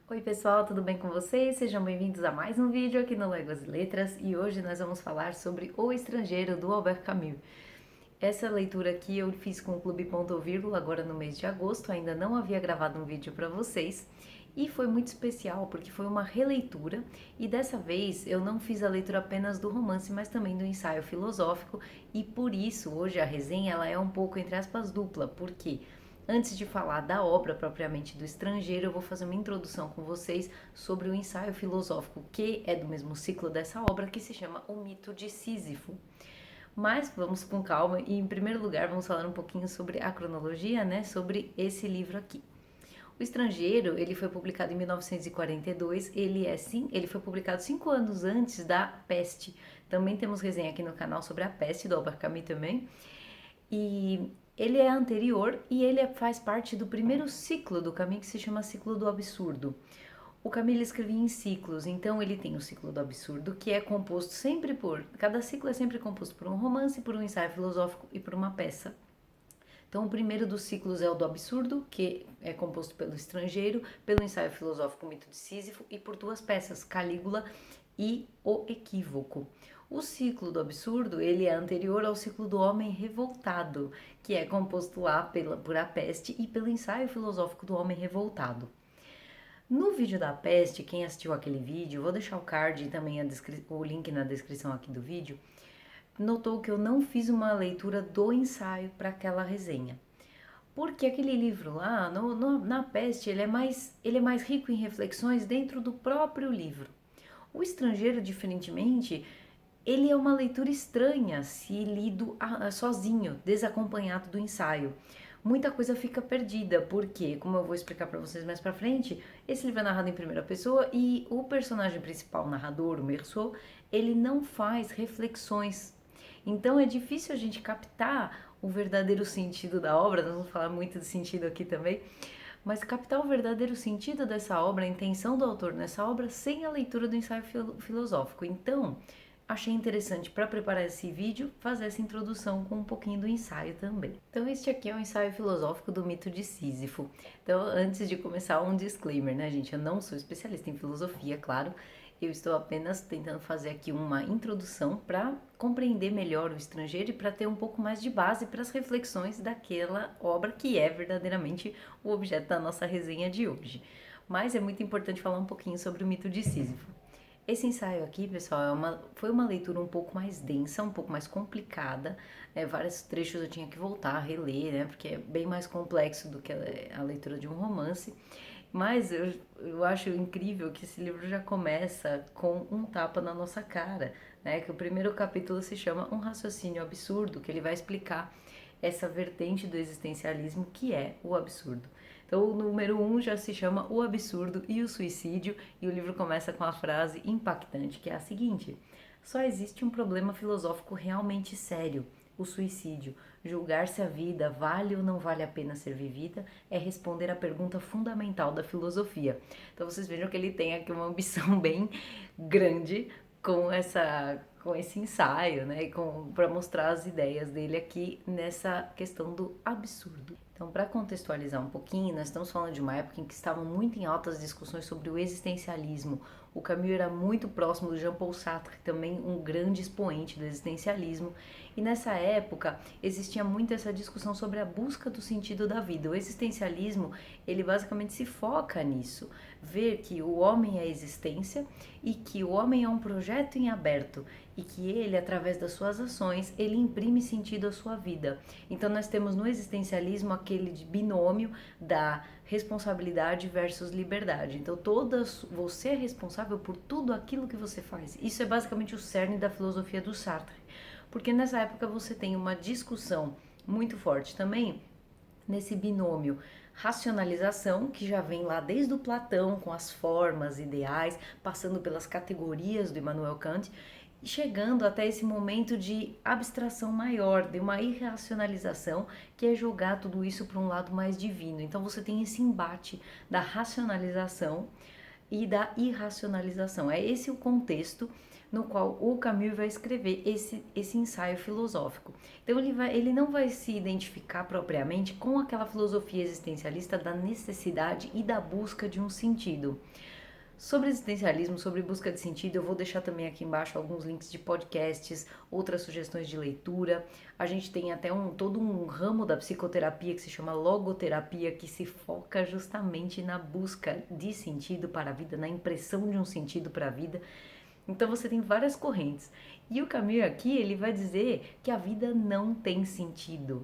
Oi pessoal, tudo bem com vocês? Sejam bem-vindos a mais um vídeo aqui no Léguas e Letras e hoje nós vamos falar sobre O Estrangeiro, do Albert Camus. Essa leitura aqui eu fiz com o Clube Ponto Vírgula agora no mês de agosto, ainda não havia gravado um vídeo para vocês e foi muito especial porque foi uma releitura e dessa vez eu não fiz a leitura apenas do romance, mas também do ensaio filosófico e por isso hoje a resenha ela é um pouco entre aspas dupla, porque antes de falar da obra propriamente do Estrangeiro, eu vou fazer uma introdução com vocês sobre o ensaio filosófico, que é do mesmo ciclo dessa obra, que se chama O Mito de Sísifo. Mas vamos com calma e, em primeiro lugar, vamos falar um pouquinho sobre a cronologia, né? Sobre esse livro aqui. O Estrangeiro, ele foi publicado em 1942, ele foi publicado 5 anos antes da Peste. Também temos resenha aqui no canal sobre a Peste, do Albert Camus também. E ele é anterior e ele faz parte do primeiro ciclo do Camus, que se chama Ciclo do Absurdo. O Camus escrevia em ciclos, então ele tem o ciclo do absurdo, que é composto sempre por... Cada ciclo é sempre composto por um romance, por um ensaio filosófico e por uma peça. Então, o primeiro dos ciclos é o do absurdo, que é composto pelo Estrangeiro, pelo ensaio filosófico O Mito de Sísifo e por duas peças, Calígula e O Equívoco. O ciclo do absurdo, ele é anterior ao ciclo do homem revoltado, que é composto lá por A Peste e pelo ensaio filosófico do homem revoltado. No vídeo da Peste, quem assistiu aquele vídeo, vou deixar o card e também o link na descrição aqui do vídeo, notou que eu não fiz uma leitura do ensaio para aquela resenha. Porque aquele livro lá, na Peste, ele é mais rico em reflexões dentro do próprio livro. O Estrangeiro, diferentemente, ele é uma leitura estranha se lido sozinho, desacompanhado do ensaio. Muita coisa fica perdida, porque, como eu vou explicar para vocês mais para frente, esse livro é narrado em primeira pessoa e o personagem principal, o narrador, o Meursault, ele não faz reflexões. Então é difícil a gente captar o verdadeiro sentido da obra, nós vamos falar muito de sentido aqui também, mas captar o verdadeiro sentido dessa obra, a intenção do autor nessa obra, sem a leitura do ensaio filosófico. Então, achei interessante para preparar esse vídeo fazer essa introdução com um pouquinho do ensaio também. Então este aqui é o ensaio filosófico do mito de Sísifo. Então antes de começar um disclaimer, né gente, eu não sou especialista em filosofia, claro, eu estou apenas tentando fazer aqui uma introdução para compreender melhor o Estrangeiro e para ter um pouco mais de base para as reflexões daquela obra que é verdadeiramente o objeto da nossa resenha de hoje. Mas é muito importante falar um pouquinho sobre o mito de Sísifo. Esse ensaio aqui, pessoal, foi uma leitura um pouco mais densa, um pouco mais complicada. Vários trechos eu tinha que voltar a reler, né? Porque é bem mais complexo do que a leitura de um romance. Mas eu acho incrível que esse livro já começa com um tapa na nossa cara, né? Que o primeiro capítulo se chama Um Raciocínio Absurdo, que ele vai explicar essa vertente do existencialismo que é o absurdo. Então, o número 1 já se chama O Absurdo e o Suicídio, e o livro começa com a frase impactante, que é a seguinte: só existe um problema filosófico realmente sério, o suicídio. Julgar se a vida vale ou não vale a pena ser vivida é responder à pergunta fundamental da filosofia. Então, vocês vejam que ele tem aqui uma ambição bem grande com esse ensaio, né, para mostrar as ideias dele aqui nessa questão do absurdo. Então, para contextualizar um pouquinho, nós estamos falando de uma época em que estavam muito em alta as discussões sobre o existencialismo. O Camus era muito próximo do Jean-Paul Sartre, também um grande expoente do existencialismo. E nessa época existia muito essa discussão sobre a busca do sentido da vida. O existencialismo, ele basicamente se foca nisso, ver que o homem é a existência e que o homem é um projeto em aberto e que ele, através das suas ações, ele imprime sentido à sua vida. Então nós temos no existencialismo aquele binômio da responsabilidade versus liberdade. Então você é responsável por tudo aquilo que você faz. Isso é basicamente o cerne da filosofia do Sartre. Porque nessa época você tem uma discussão muito forte também nesse binômio racionalização, que já vem lá desde o Platão, com as formas ideais, passando pelas categorias do Immanuel Kant, chegando até esse momento de abstração maior, de uma irracionalização, que é jogar tudo isso para um lado mais divino. Então você tem esse embate da racionalização e da irracionalização. É esse o contexto no qual o Camus vai escrever esse ensaio filosófico. Então ele não vai se identificar propriamente com aquela filosofia existencialista da necessidade e da busca de um sentido. Sobre existencialismo, sobre busca de sentido, eu vou deixar também aqui embaixo alguns links de podcasts, outras sugestões de leitura. A gente tem até todo um ramo da psicoterapia que se chama logoterapia, que se foca justamente na busca de sentido para a vida, na impressão de um sentido para a vida. Então você tem várias correntes. E o Camus aqui, ele vai dizer que a vida não tem sentido.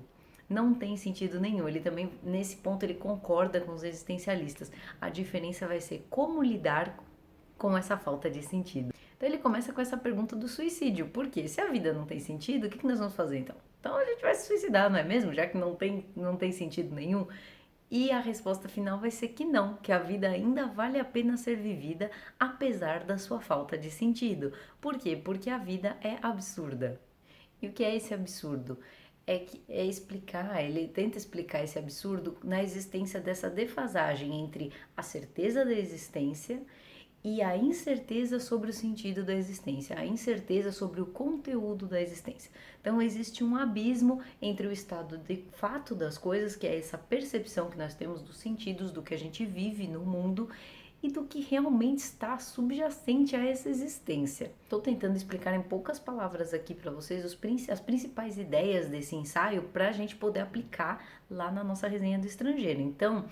Não tem sentido nenhum. Ele também, nesse ponto, ele concorda com os existencialistas. A diferença vai ser como lidar com essa falta de sentido. Então ele começa com essa pergunta do suicídio. Por quê? Se a vida não tem sentido, o que nós vamos fazer então? Então a gente vai se suicidar, não é mesmo? Já que não tem sentido nenhum. E a resposta final vai ser que não, que a vida ainda vale a pena ser vivida, apesar da sua falta de sentido. Por quê? Porque a vida é absurda. E o que é esse absurdo? Ele tenta explicar esse absurdo na existência dessa defasagem entre a certeza da existência e a incerteza sobre o sentido da existência, a incerteza sobre o conteúdo da existência. Então existe um abismo entre o estado de fato das coisas, que é essa percepção que nós temos dos sentidos, do que a gente vive no mundo, e do que realmente está subjacente a essa existência. Estou tentando explicar em poucas palavras aqui para vocês as principais ideias desse ensaio para a gente poder aplicar lá na nossa resenha do estrangeiro. Então,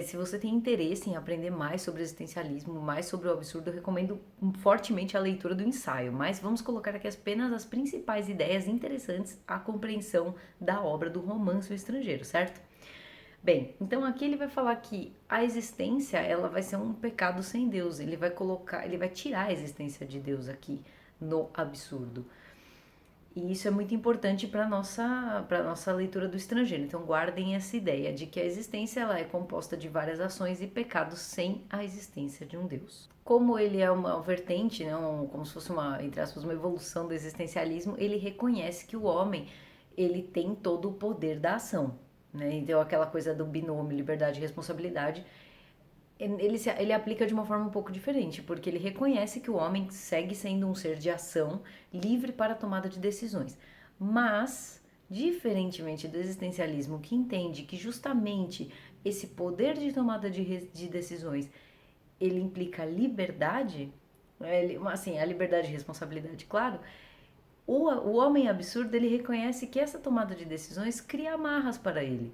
se você tem interesse em aprender mais sobre existencialismo, mais sobre o absurdo, eu recomendo fortemente a leitura do ensaio, mas vamos colocar aqui apenas as principais ideias interessantes à compreensão da obra do Romance o Estrangeiro, certo? Bem, então aqui ele vai falar que a existência, ela vai ser um pecado sem Deus. Ele vai tirar a existência de Deus aqui no absurdo. E isso é muito importante para nossa leitura do estrangeiro. Então guardem essa ideia de que a existência ela é composta de várias ações e pecados sem a existência de um Deus. Como ele é uma vertente, né, como se fosse entre aspas, uma evolução do existencialismo, ele reconhece que o homem ele tem todo o poder da ação. Né? Então aquela coisa do binômio liberdade e responsabilidade ele aplica de uma forma um pouco diferente, porque ele reconhece que o homem segue sendo um ser de ação livre para a tomada de decisões, mas diferentemente do existencialismo, que entende que justamente esse poder de tomada de decisões ele implica liberdade, assim, a liberdade e responsabilidade, claro. O homem absurdo, ele reconhece que essa tomada de decisões cria amarras para ele.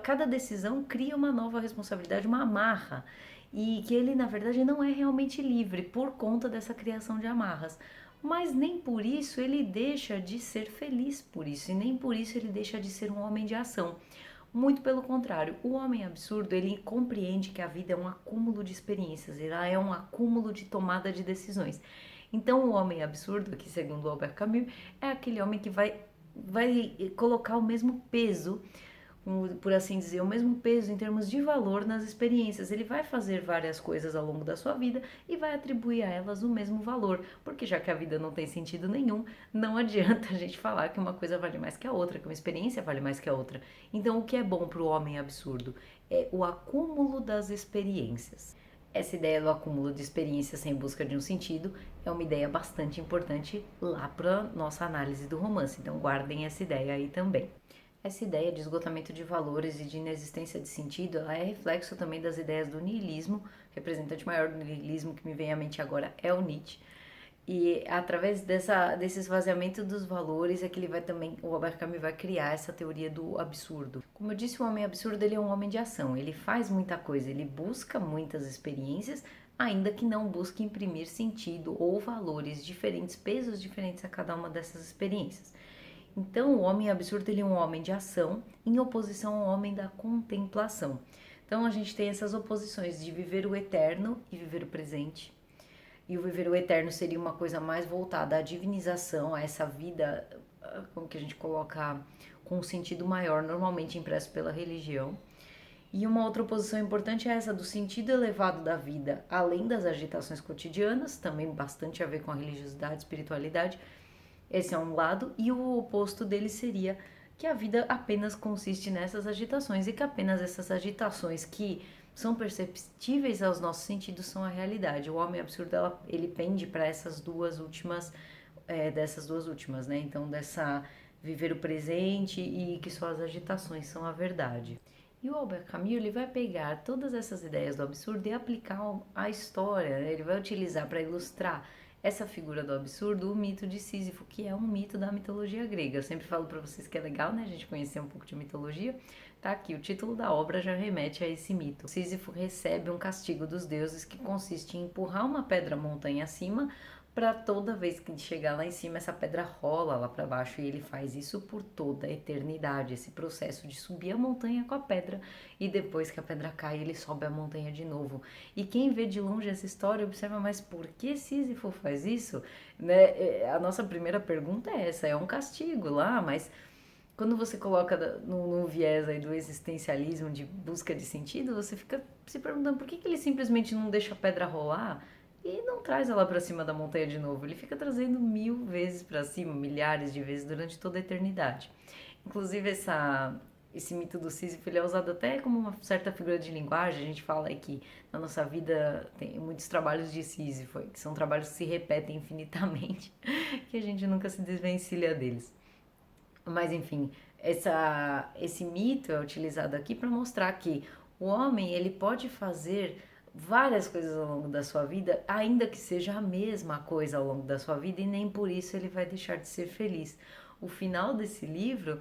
Cada decisão cria uma nova responsabilidade, uma amarra. E que ele, na verdade, não é realmente livre por conta dessa criação de amarras. Mas nem por isso ele deixa de ser feliz por isso. E nem por isso ele deixa de ser um homem de ação. Muito pelo contrário, o homem absurdo, ele compreende que a vida é um acúmulo de experiências. Ela é um acúmulo de tomada de decisões. Então, o homem absurdo, aqui segundo Albert Camus, é aquele homem que vai colocar o mesmo peso, por assim dizer, o mesmo peso em termos de valor nas experiências. Ele vai fazer várias coisas ao longo da sua vida e vai atribuir a elas o mesmo valor, porque já que a vida não tem sentido nenhum, não adianta a gente falar que uma coisa vale mais que a outra, que uma experiência vale mais que a outra. Então, o que é bom para o homem absurdo é o acúmulo das experiências. Essa ideia do acúmulo de experiências sem busca de um sentido é uma ideia bastante importante lá para nossa análise do romance, então guardem essa ideia aí também. Essa ideia de esgotamento de valores e de inexistência de sentido, ela é reflexo também das ideias do niilismo. O representante maior do niilismo que me vem à mente agora é o Nietzsche. E através desse esvaziamento dos valores é que o Albert Camus vai criar essa teoria do absurdo. Como eu disse, o homem absurdo ele é um homem de ação, ele faz muita coisa, ele busca muitas experiências, ainda que não busque imprimir sentido ou valores diferentes, pesos diferentes a cada uma dessas experiências. Então, o homem absurdo ele é um homem de ação em oposição ao homem da contemplação. Então, a gente tem essas oposições de viver o eterno e viver o presente. E o viver o eterno seria uma coisa mais voltada à divinização, a essa vida, como que a gente coloca, com um sentido maior, normalmente impresso pela religião. E uma outra oposição importante é essa do sentido elevado da vida, além das agitações cotidianas, também bastante a ver com a religiosidade e espiritualidade. Esse é um lado, e o oposto dele seria que a vida apenas consiste nessas agitações e que apenas essas agitações que são perceptíveis aos nossos sentidos são a realidade. O homem absurdo, ele pende para essas duas últimas, dessas duas últimas, né? Então, dessa viver o presente e que só as agitações são a verdade. E o Albert Camus, ele vai pegar todas essas ideias do absurdo e aplicar à história, né? Ele vai utilizar para ilustrar essa figura do absurdo o mito de Sísifo, que é um mito da mitologia grega. Eu sempre falo para vocês que é legal, né, a gente conhecer um pouco de mitologia. Tá aqui, o título da obra já remete a esse mito. Sísifo recebe um castigo dos deuses que consiste em empurrar uma pedra montanha acima, para toda vez que chegar lá em cima essa pedra rola lá para baixo, e ele faz isso por toda a eternidade, esse processo de subir a montanha com a pedra, e depois que a pedra cai ele sobe a montanha de novo. E quem vê de longe essa história observa, mas por que Sísifo faz isso? Né? A nossa primeira pergunta é essa, é um castigo lá, mas quando você coloca no viés aí do existencialismo, de busca de sentido, você fica se perguntando por que ele simplesmente não deixa a pedra rolar e não traz ela para cima da montanha de novo. Ele fica trazendo 1000 vezes para cima, milhares de vezes durante toda a eternidade. Inclusive esse mito do Sísifo, ele é usado até como uma certa figura de linguagem. A gente fala aí que na nossa vida tem muitos trabalhos de Sísifo, que são trabalhos que se repetem infinitamente, que a gente nunca se desvencilha deles. Mas enfim, esse mito é utilizado aqui para mostrar que o homem, ele pode fazer várias coisas ao longo da sua vida, ainda que seja a mesma coisa ao longo da sua vida, e nem por isso ele vai deixar de ser feliz. O final desse livro,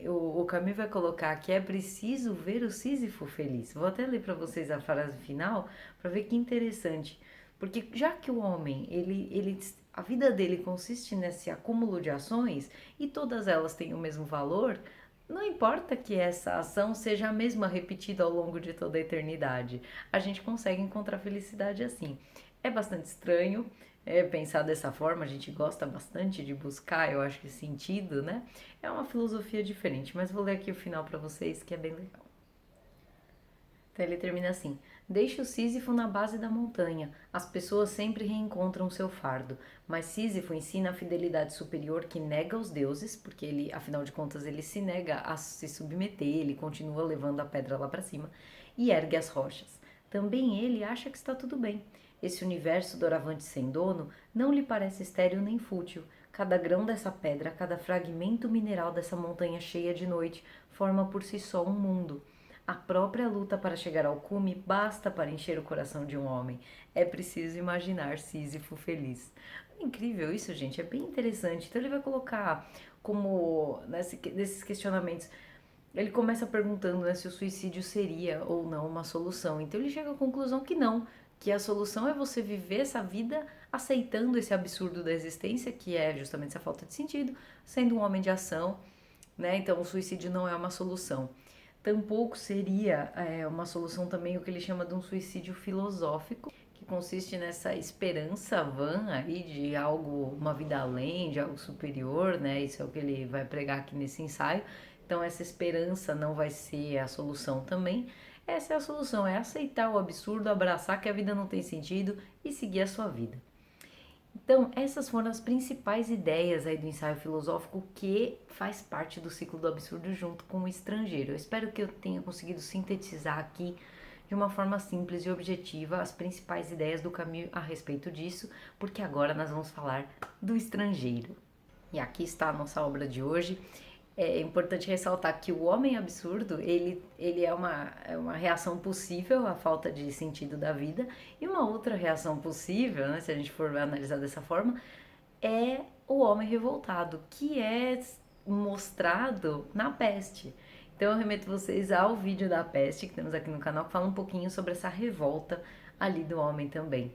o Camus vai colocar que é preciso ver o Sísifo feliz. Vou até ler para vocês a frase final para ver que interessante. Porque já que o homem, a vida dele consiste nesse acúmulo de ações e todas elas têm o mesmo valor, não importa que essa ação seja a mesma repetida ao longo de toda a eternidade. A gente consegue encontrar felicidade assim. É bastante estranho pensar dessa forma, a gente gosta bastante de buscar, eu acho que sentido, né? É uma filosofia diferente, mas vou ler aqui o final para vocês que é bem legal. Então ele termina assim: deixe o Sísifo na base da montanha. As pessoas sempre reencontram seu fardo, mas Sísifo ensina a fidelidade superior que nega os deuses, porque ele, afinal de contas, ele se nega a se submeter, ele continua levando a pedra lá para cima e ergue as rochas. Também ele acha que está tudo bem. Esse universo doravante sem dono não lhe parece estéril nem fútil. Cada grão dessa pedra, cada fragmento mineral dessa montanha cheia de noite, forma por si só um mundo. A própria luta para chegar ao cume basta para encher o coração de um homem. É preciso imaginar Sísifo feliz. É incrível isso, gente, é bem interessante. Então ele vai colocar como nesses questionamentos. Ele começa perguntando, né, se o suicídio seria ou não uma solução. Então ele chega à conclusão que não, que a solução é você viver essa vida aceitando esse absurdo da existência, que é justamente essa falta de sentido, sendo um homem de ação, né? Então o suicídio não é uma solução. Tampouco seria uma solução também o que ele chama de um suicídio filosófico, que consiste nessa esperança vã aí de algo, uma vida além, de algo superior, né? Isso é o que ele vai pregar aqui nesse ensaio. Então essa esperança não vai ser a solução também. Essa é a solução, é aceitar o absurdo, abraçar que a vida não tem sentido e seguir a sua vida. Então, essas foram as principais ideias aí do ensaio filosófico que faz parte do ciclo do absurdo junto com o estrangeiro. Eu espero que eu tenha conseguido sintetizar aqui de uma forma simples e objetiva as principais ideias do Camus a respeito disso, porque agora nós vamos falar do estrangeiro. E aqui está a nossa obra de hoje. É importante ressaltar que o homem absurdo, ele é uma reação possível à falta de sentido da vida, e uma outra reação possível, né, se a gente for analisar dessa forma, é o homem revoltado, que é mostrado na peste. Então eu remeto vocês ao vídeo da peste que temos aqui no canal, que fala um pouquinho sobre essa revolta ali do homem também.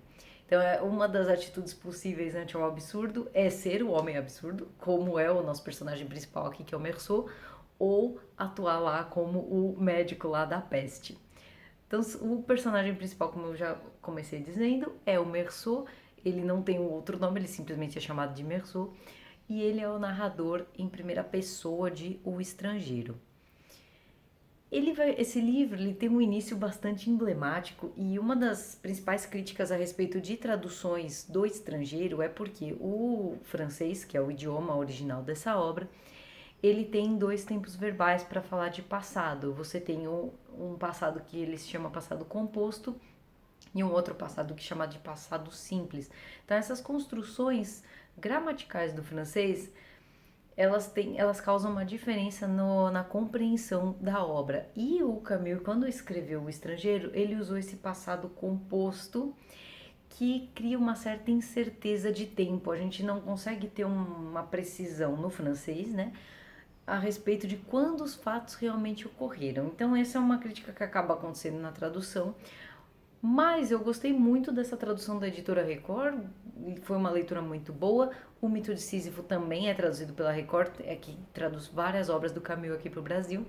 Então, uma das atitudes possíveis ante o absurdo é ser o homem absurdo, como é o nosso personagem principal aqui, que é o Meursault, ou atuar lá como o médico lá da peste. Então, o personagem principal, como eu já comecei dizendo, é o Meursault. Ele não tem um outro nome, ele simplesmente é chamado de Meursault. E ele é o narrador em primeira pessoa de O Estrangeiro. Esse livro ele tem um início bastante emblemático, e uma das principais críticas a respeito de traduções do estrangeiro é porque o francês, que é o idioma original dessa obra, ele tem dois tempos verbais para falar de passado. Você tem um passado que ele se chama passado composto e um outro passado que chama de passado simples. Então essas construções gramaticais do francês, elas causam uma diferença na compreensão da obra. E o Camus, quando escreveu O Estrangeiro, ele usou esse passado composto que cria uma certa incerteza de tempo. A gente não consegue ter uma precisão no francês, né, a respeito de quando os fatos realmente ocorreram. Então essa é uma crítica que acaba acontecendo na tradução, mas eu gostei muito dessa tradução da editora Record, foi uma leitura muito boa. O Mito de Sísifo também é traduzido pela Record, é que traduz várias obras do Camus aqui para o Brasil.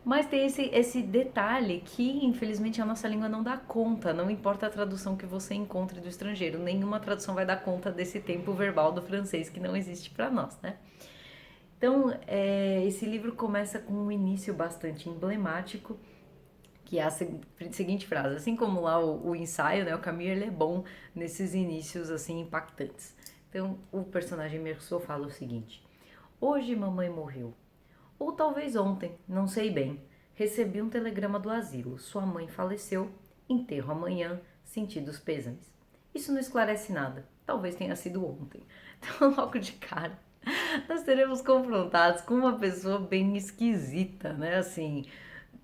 Mas tem esse detalhe que, infelizmente, a nossa língua não dá conta, não importa a tradução que você encontre do estrangeiro, nenhuma tradução vai dar conta desse tempo verbal do francês que não existe para nós, né? Então, esse livro começa com um início bastante emblemático, que é a seguinte frase: assim como lá o ensaio, né, o Camus, ele é bom nesses inícios assim impactantes. Então, o personagem Meursault fala o seguinte: hoje mamãe morreu. Ou talvez ontem, não sei bem. Recebi um telegrama do asilo. Sua mãe faleceu. Enterro amanhã. Sentidos pêsames. Isso não esclarece nada. Talvez tenha sido ontem. Então, logo de cara, nós seremos confrontados com uma pessoa bem esquisita, né? Assim,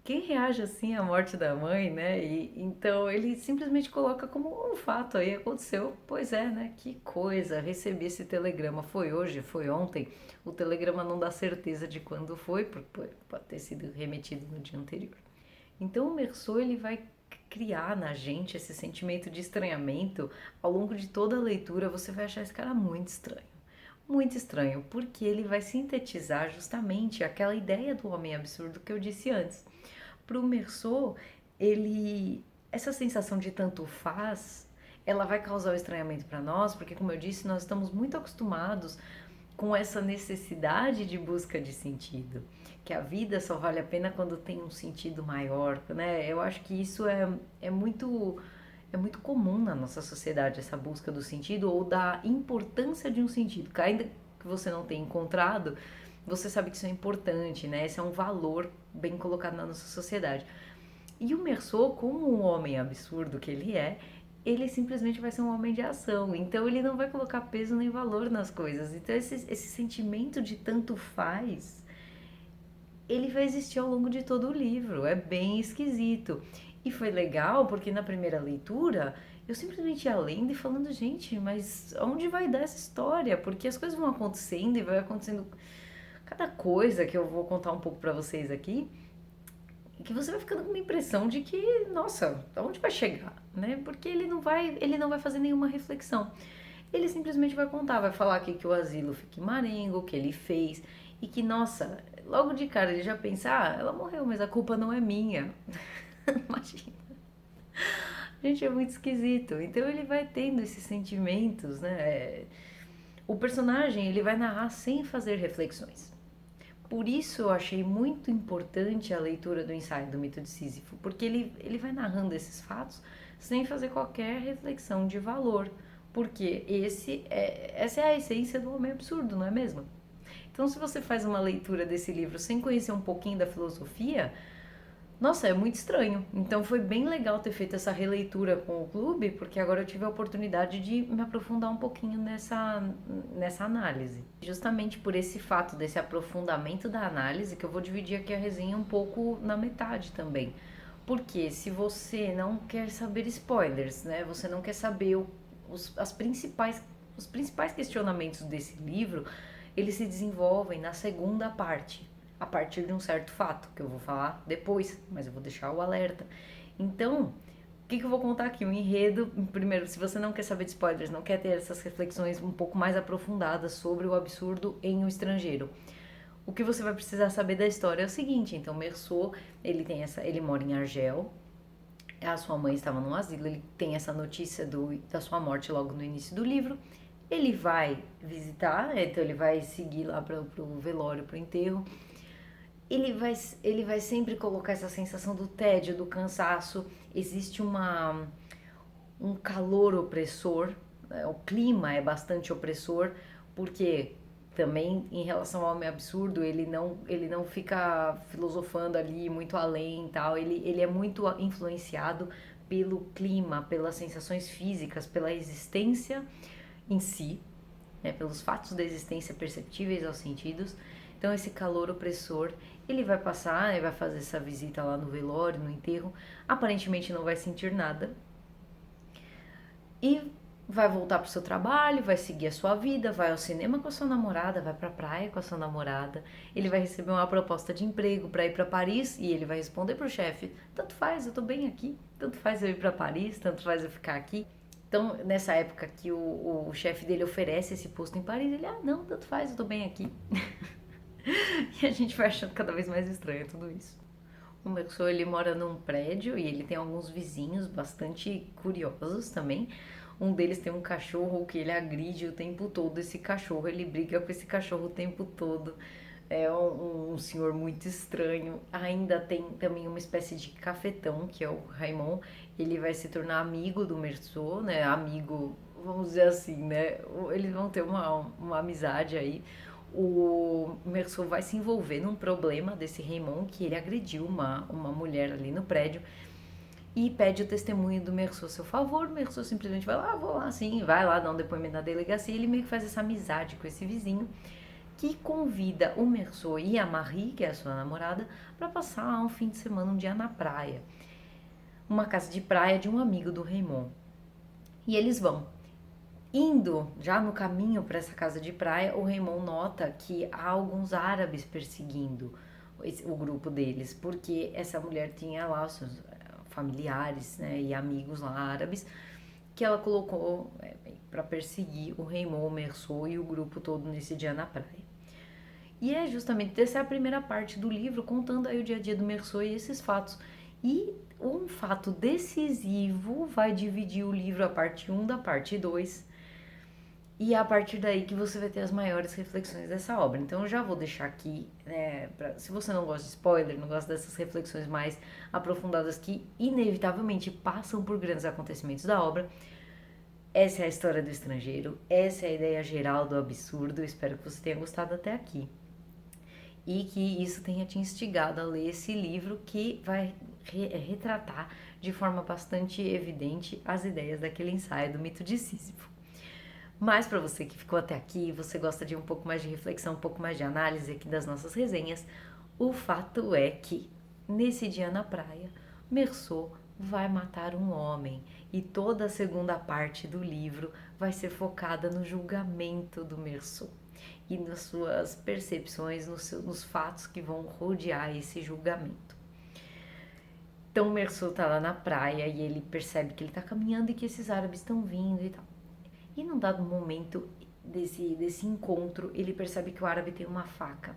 quem reage assim à morte da mãe, né? E então ele simplesmente coloca como um fato aí aconteceu. Pois é, né? Que coisa, recebi esse telegrama. Foi hoje, foi ontem. O telegrama não dá certeza de quando foi, porque pode ter sido remetido no dia anterior. Então o Meursault, ele vai criar na gente esse sentimento de estranhamento. Ao longo de toda a leitura você vai achar esse cara muito estranho. Muito estranho, porque ele vai sintetizar justamente aquela ideia do homem absurdo que eu disse antes. Para o Meursault, essa sensação de tanto faz, ela vai causar o estranhamento para nós, porque como eu disse, nós estamos muito acostumados com essa necessidade de busca de sentido, que a vida só vale a pena quando tem um sentido maior, né? Eu acho que isso é muito comum na nossa sociedade, essa busca do sentido ou da importância de um sentido. Ainda que você não tenha encontrado, você sabe que isso é importante, né? Esse é um valor bem colocado na nossa sociedade. E o Meursault, como um homem absurdo que ele simplesmente vai ser um homem de ação. Então ele não vai colocar peso nem valor nas coisas. Então esse sentimento de tanto faz, ele vai existir ao longo de todo o livro. É bem esquisito. E foi legal porque na primeira leitura eu simplesmente ia lendo e falando, gente, mas onde vai dar essa história? Porque as coisas vão acontecendo e vai acontecendo cada coisa que eu vou contar um pouco pra vocês aqui, que você vai ficando com uma impressão de que, nossa, aonde vai chegar, né? Porque ele não vai fazer nenhuma reflexão. Ele simplesmente vai contar, vai falar que o asilo fica em Marengo, o que ele fez e que, nossa, logo de cara ele já pensa, ela morreu, mas a culpa não é minha. Imagina. Gente, é muito esquisito. Então ele vai tendo esses sentimentos, né? O personagem, ele vai narrar sem fazer reflexões. Por isso eu achei muito importante a leitura do ensaio do Mito de Sísifo, porque ele vai narrando esses fatos sem fazer qualquer reflexão de valor, porque essa é a essência do homem absurdo, não é mesmo? Então, se você faz uma leitura desse livro sem conhecer um pouquinho da filosofia, nossa, é muito estranho. Então foi bem legal ter feito essa releitura com o clube, porque agora eu tive a oportunidade de me aprofundar um pouquinho nessa análise. Justamente por esse fato desse aprofundamento da análise que eu vou dividir aqui a resenha um pouco na metade também. Porque se você não quer saber spoilers, né? Você não quer saber os principais questionamentos desse livro, eles se desenvolvem na segunda parte, a partir de um certo fato, que eu vou falar depois, mas eu vou deixar o alerta. Então, o que eu vou contar aqui? O enredo, primeiro, se você não quer saber de spoilers, não quer ter essas reflexões um pouco mais aprofundadas sobre o absurdo em O Estrangeiro, o que você vai precisar saber da história é o seguinte: então Meursault, ele mora em Argel, a sua mãe estava no asilo, ele tem essa notícia da sua morte logo no início do livro, ele vai visitar, então ele vai seguir lá pro velório, pro enterro. Ele vai sempre colocar essa sensação do tédio, do cansaço. Existe um calor opressor, né? O clima é bastante opressor, porque Também em relação ao homem absurdo, ele não fica filosofando ali muito além e tal, ele é muito influenciado pelo clima, pelas sensações físicas, pela existência em si, né, pelos fatos da existência perceptíveis aos sentidos. Então esse calor opressor, ele vai passar, ele vai fazer essa visita lá no velório, no enterro, aparentemente não vai sentir nada e vai voltar pro seu trabalho, vai seguir a sua vida, vai ao cinema com a sua namorada, vai pra praia com a sua namorada, ele vai receber uma proposta de emprego para ir para Paris e ele vai responder pro chefe: tanto faz, eu tô bem aqui, tanto faz eu ir para Paris, tanto faz eu ficar aqui. Então, nessa época que o chefe dele oferece esse posto em Paris, ele: ah, não, tanto faz, eu tô bem aqui. E a gente vai achando cada vez mais estranho tudo isso. O Merceau, ele mora num prédio e ele tem alguns vizinhos bastante curiosos também. Um deles tem um cachorro que ele agride o tempo todo. Esse cachorro, ele briga com esse cachorro o tempo todo. É um senhor muito estranho. Ainda tem também uma espécie de cafetão, que é o Raymond. Ele vai se tornar amigo do Merceau, né? Amigo, vamos dizer assim, né? Eles vão ter uma amizade aí. O Merceau vai se envolver num problema desse Raymond, que ele agrediu uma mulher ali no prédio e pede o testemunho do Merceau a seu favor. O Merceau simplesmente vai lá: vou lá sim, vai lá dar um depoimento na delegacia. Ele meio que faz essa amizade com esse vizinho, que convida o Merceau e a Marie, que é a sua namorada, para passar um fim de semana, um dia na praia. Uma casa de praia de um amigo do Raymond. E eles vão. Indo já no caminho para essa casa de praia, o Raymond nota que há alguns árabes perseguindo o grupo deles, porque essa mulher tinha lá os seus familiares, né, e amigos lá árabes, que ela colocou para perseguir o Raymond, o Merceau e o grupo todo nesse dia na praia. E é justamente essa é a primeira parte do livro, contando aí o dia a dia do Merceau e esses fatos. E um fato decisivo vai dividir o livro, a parte 1 da parte 2, e é a partir daí que você vai ter as maiores reflexões dessa obra. Então eu já vou deixar aqui, né, se você não gosta de spoiler, não gosta dessas reflexões mais aprofundadas que inevitavelmente passam por grandes acontecimentos da obra, essa é a história do estrangeiro, essa é a ideia geral do absurdo. Eu espero que você tenha gostado até aqui e que isso tenha te instigado a ler esse livro, que vai retratar de forma bastante evidente as ideias daquele ensaio do mito de Sísifo. Mas para você que ficou até aqui, você gosta de um pouco mais de reflexão, um pouco mais de análise aqui das nossas resenhas, o fato é que nesse dia na praia, Merceau vai matar um homem e toda a segunda parte do livro vai ser focada no julgamento do Merceau e nas suas percepções, nos fatos que vão rodear esse julgamento. Então o Merceau tá lá na praia e ele percebe que ele tá caminhando e que esses árabes estão vindo e tal. E num dado momento desse encontro, ele percebe que o árabe tem uma faca.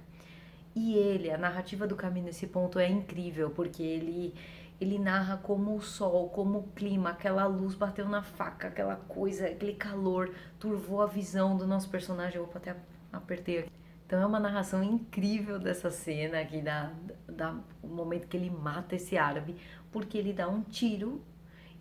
E a narrativa do caminho nesse ponto é incrível, porque ele narra como o sol, como o clima, aquela luz bateu na faca, aquela coisa, aquele calor, turvou a visão do nosso personagem. Opa, até apertei aqui. Então é uma narração incrível dessa cena aqui, o momento que ele mata esse árabe, porque ele dá um tiro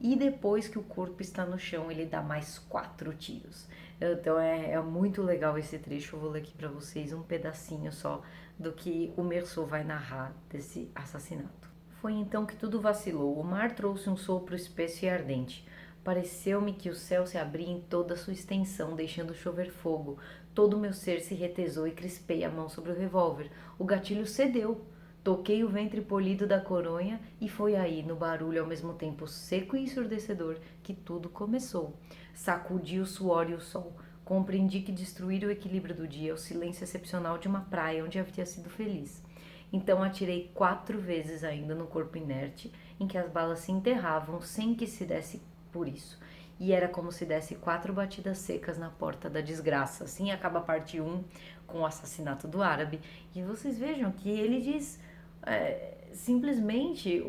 e depois que o corpo está no chão, ele dá mais 4 tiros. Então é muito legal esse trecho. Eu vou ler aqui para vocês um pedacinho só do que o Merceau vai narrar desse assassinato. Foi então que tudo vacilou. O mar trouxe um sopro espesso e ardente. Pareceu-me que o céu se abria em toda a sua extensão, deixando chover fogo. Todo o meu ser se retesou e crispei a mão sobre o revólver. O gatilho cedeu. Toquei o ventre polido da coronha e foi aí, no barulho ao mesmo tempo seco e ensurdecedor, que tudo começou. Sacudi o suor e o sol. Compreendi que destruir o equilíbrio do dia é o silêncio excepcional de uma praia onde havia sido feliz. Então atirei 4 vezes ainda no corpo inerte, em que as balas se enterravam sem que se desse por isso. E era como se desse 4 batidas secas na porta da desgraça. Assim acaba a parte 1 com o assassinato do árabe. E vocês vejam que ele diz... simplesmente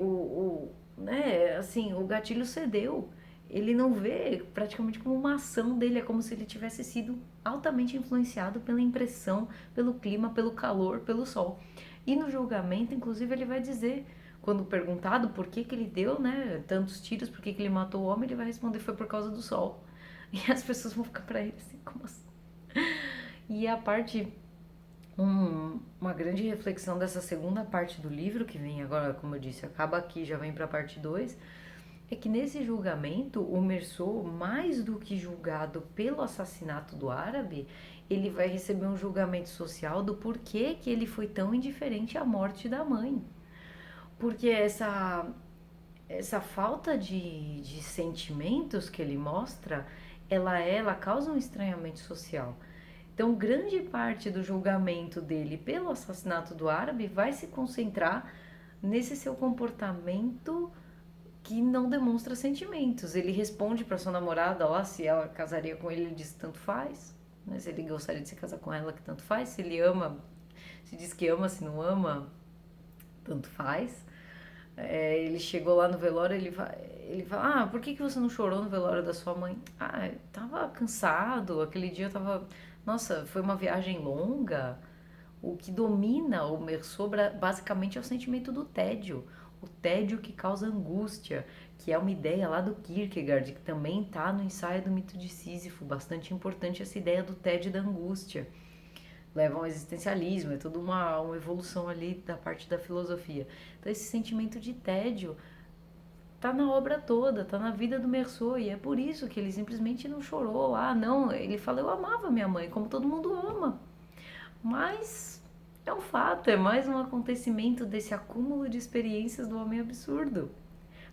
né, assim, o gatilho cedeu. Ele não vê praticamente como uma ação dele, é como se ele tivesse sido altamente influenciado pela impressão, pelo clima, pelo calor, pelo sol. E no julgamento, inclusive, ele vai dizer, quando perguntado por que ele deu, né, tantos tiros, por que ele matou o homem, ele vai responder: foi por causa do sol. E as pessoas vão ficar pra ele assim: como assim? E a parte, uma grande reflexão dessa segunda parte do livro, que vem agora, como eu disse, acaba aqui, já vem para a parte 2, é que nesse julgamento, o Mersô, mais do que julgado pelo assassinato do árabe, ele vai receber um julgamento social do porquê que ele foi tão indiferente à morte da mãe. Porque essa falta de sentimentos que ele mostra, ela causa um estranhamento social. Então, grande parte do julgamento dele pelo assassinato do árabe vai se concentrar nesse seu comportamento que não demonstra sentimentos. Ele responde para sua namorada lá se ela casaria com ele, ele diz tanto faz. Né? Se ele gostaria de se casar com ela, que tanto faz. Se ele ama, se diz que ama, se não ama, tanto faz. Ele chegou lá no velório, ele fala, por que você não chorou no velório da sua mãe? Eu tava cansado, aquele dia eu tava... Nossa, foi uma viagem longa. O que domina o Mersô basicamente é o sentimento do tédio. O tédio que causa angústia, que é uma ideia lá do Kierkegaard, que também está no ensaio do mito de Sísifo, bastante importante essa ideia do tédio e da angústia. Leva ao existencialismo, é toda uma evolução ali da parte da filosofia. Então esse sentimento de tédio tá na obra toda, tá na vida do Mersô, e é por isso que ele simplesmente não chorou lá, não, ele fala, eu amava minha mãe, como todo mundo ama, mas é um fato, é mais um acontecimento desse acúmulo de experiências do homem absurdo.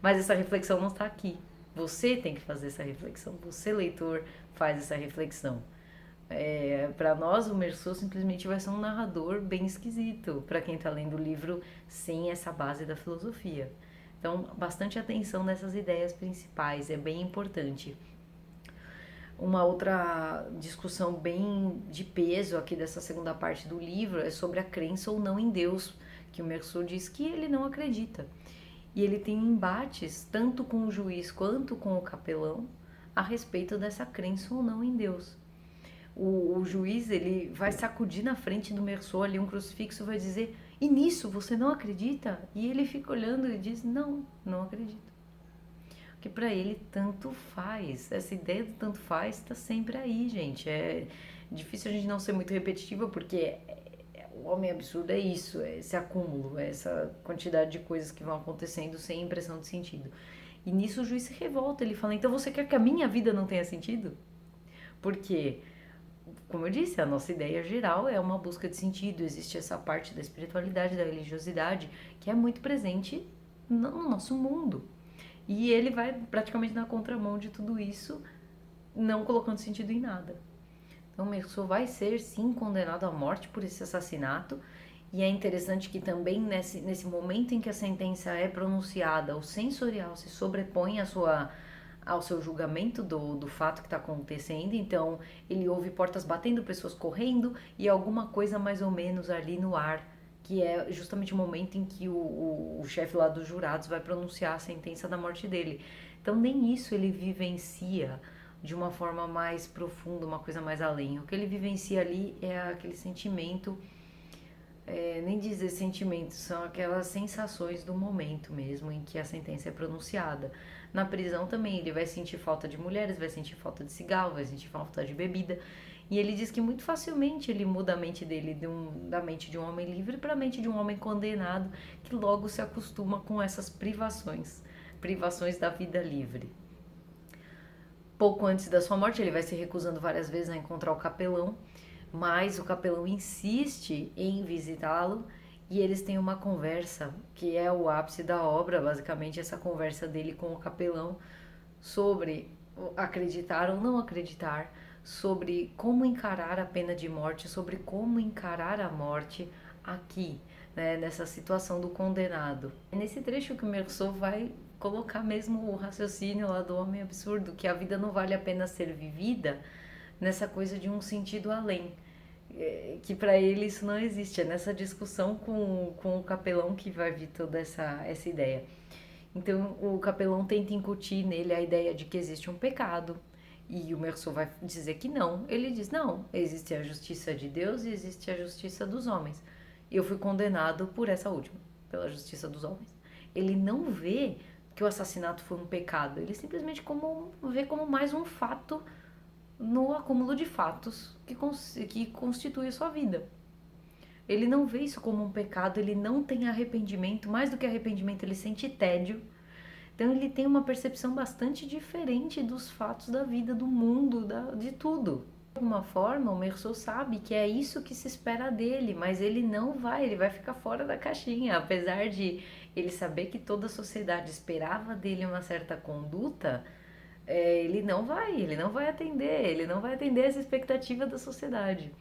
Mas essa reflexão não está aqui. Você tem que fazer essa reflexão. Você, leitor, faz essa reflexão. Para nós, o Mersô simplesmente vai ser um narrador bem esquisito para quem está lendo o livro sem essa base da filosofia. Então, bastante atenção nessas ideias principais, é bem importante. Uma outra discussão bem de peso aqui dessa segunda parte do livro é sobre a crença ou não em Deus, que o Mersô diz que ele não acredita. E ele tem embates tanto com o juiz quanto com o capelão a respeito dessa crença ou não em Deus. O juiz ele vai sacudir na frente do Mersô ali um crucifixo e vai dizer, e nisso você não acredita? E ele fica olhando e diz, não, não acredito. Porque para ele tanto faz, essa ideia do tanto faz está sempre aí, gente. É difícil a gente não ser muito repetitiva porque o homem absurdo é isso, é esse acúmulo, é essa quantidade de coisas que vão acontecendo sem impressão de sentido. E nisso o juiz se revolta, ele fala, então você quer que a minha vida não tenha sentido? Porque, como eu disse, a nossa ideia geral é uma busca de sentido, existe essa parte da espiritualidade, da religiosidade, que é muito presente no nosso mundo. E ele vai praticamente na contramão de tudo isso, não colocando sentido em nada. Então, Mersô vai ser, sim, condenado à morte por esse assassinato. E é interessante que também nesse momento em que a sentença é pronunciada, o sensorial se sobrepõe ao seu julgamento do fato que está acontecendo. Então, ele ouve portas batendo, pessoas correndo e alguma coisa mais ou menos ali no ar, que é justamente o momento em que o chefe lá dos jurados vai pronunciar a sentença da morte dele. Então, nem isso ele vivencia de uma forma mais profunda, uma coisa mais além. O que ele vivencia ali é aquele sentimento, nem dizer sentimentos, são aquelas sensações do momento mesmo em que a sentença é pronunciada. Na prisão também ele vai sentir falta de mulheres, vai sentir falta de cigarro, vai sentir falta de bebida. E ele diz que muito facilmente ele muda a mente dele da mente de um homem livre para a mente de um homem condenado, que logo se acostuma com essas privações da vida livre. Pouco antes da sua morte, ele vai se recusando várias vezes a encontrar o capelão, mas o capelão insiste em visitá-lo e eles têm uma conversa que é o ápice da obra, basicamente essa conversa dele com o capelão sobre acreditar ou não acreditar, sobre como encarar a pena de morte, sobre como encarar a morte aqui, né, nessa situação do condenado. É nesse trecho que o Mersô vai colocar mesmo o raciocínio lá do homem absurdo, que a vida não vale a pena ser vivida nessa coisa de um sentido além, que para ele isso não existe, é nessa discussão com o capelão que vai vir toda essa ideia. Então o capelão tenta incutir nele a ideia de que existe um pecado, e o Mersô vai dizer que não. Ele diz, não, existe a justiça de Deus e existe a justiça dos homens. E eu fui condenado por essa última, pela justiça dos homens. Ele não vê que o assassinato foi um pecado, ele simplesmente vê como mais um fato no acúmulo de fatos que constitui a sua vida. Ele não vê isso como um pecado, ele não tem arrependimento, mais do que arrependimento, ele sente tédio. Então ele tem uma percepção bastante diferente dos fatos da vida, do mundo, de tudo. De alguma forma, o Meursault sabe que é isso que se espera dele, mas ele não vai, ele vai ficar fora da caixinha. Apesar de ele saber que toda a sociedade esperava dele uma certa conduta, ele não vai atender, ele não vai atender essa expectativa da sociedade.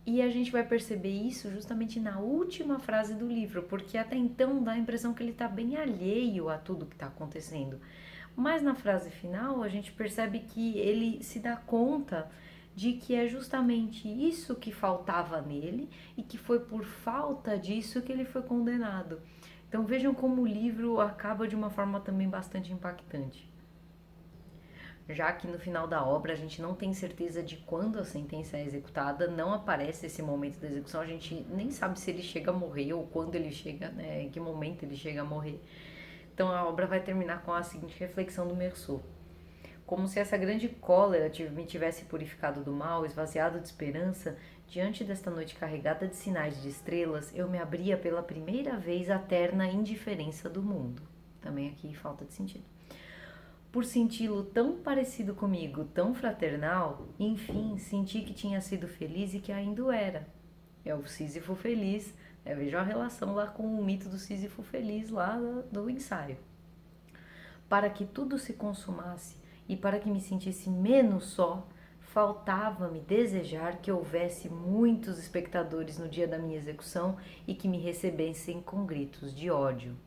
E a gente vai perceber isso justamente na última frase do livro, porque até então dá a impressão que ele está bem alheio a tudo que está acontecendo. Mas na frase final a gente percebe que ele se dá conta de que é justamente isso que faltava nele e que foi por falta disso que ele foi condenado. Então vejam como o livro acaba de uma forma também bastante impactante. Já que no final da obra a gente não tem certeza de quando a sentença é executada, não aparece esse momento da execução, a gente nem sabe se ele chega a morrer ou quando ele chega, né, em que momento ele chega a morrer. Então a obra vai terminar com a seguinte reflexão do Meursault: como se essa grande cólera me tivesse purificado do mal, esvaziado de esperança, diante desta noite carregada de sinais de estrelas, eu me abria pela primeira vez à terna indiferença do mundo. Também aqui falta de sentido. Por senti-lo tão parecido comigo, tão fraternal, enfim, senti que tinha sido feliz e que ainda o era. É o Sísifo feliz, né? Veja a relação lá com o mito do Sísifo feliz lá do ensaio. Para que tudo se consumasse e para que me sentisse menos só, faltava-me desejar que houvesse muitos espectadores no dia da minha execução e que me recebessem com gritos de ódio.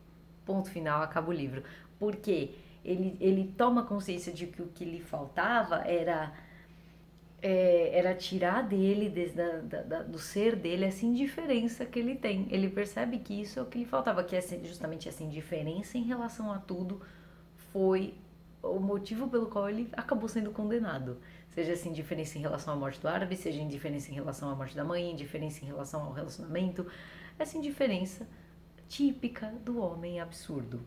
Ponto final, acaba o livro. Por quê? Ele toma consciência de que o que lhe faltava era tirar dele, do ser dele, essa indiferença que ele tem. Ele percebe que isso é o que lhe faltava, que justamente essa indiferença em relação a tudo foi o motivo pelo qual ele acabou sendo condenado. Seja essa indiferença em relação à morte do árabe, seja indiferença em relação à morte da mãe, indiferença em relação ao relacionamento, essa indiferença típica do homem absurdo.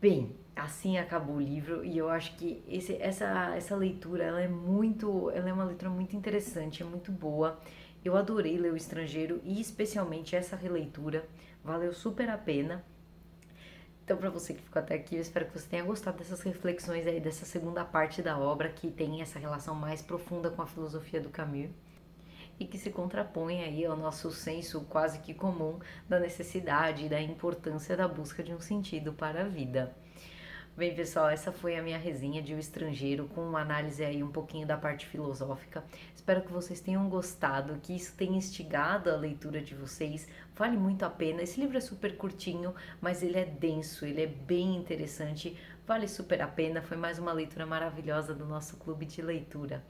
Bem, assim acabou o livro e eu acho que essa leitura ela é uma leitura muito interessante, é muito boa. Eu adorei ler O Estrangeiro e especialmente essa releitura, valeu super a pena. Então, para você que ficou até aqui, eu espero que você tenha gostado dessas reflexões aí dessa segunda parte da obra que tem essa relação mais profunda com a filosofia do Camus e que se contrapõe aí ao nosso senso quase que comum da necessidade e da importância da busca de um sentido para a vida. Bem, pessoal, essa foi a minha resenha de O Estrangeiro, com uma análise aí um pouquinho da parte filosófica. Espero que vocês tenham gostado, que isso tenha instigado a leitura de vocês. Vale muito a pena. Esse livro é super curtinho, mas ele é denso, ele é bem interessante. Vale super a pena. Foi mais uma leitura maravilhosa do nosso clube de leitura.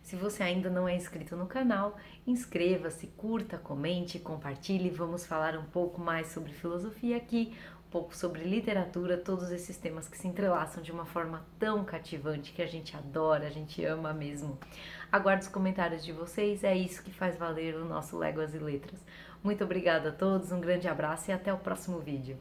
Se você ainda não é inscrito no canal, inscreva-se, curta, comente, compartilhe. Vamos falar um pouco mais sobre filosofia aqui, um pouco sobre literatura, todos esses temas que se entrelaçam de uma forma tão cativante que a gente adora, a gente ama mesmo. Aguardo os comentários de vocês, é isso que faz valer o nosso Léguas e Letras. Muito obrigada a todos, um grande abraço e até o próximo vídeo.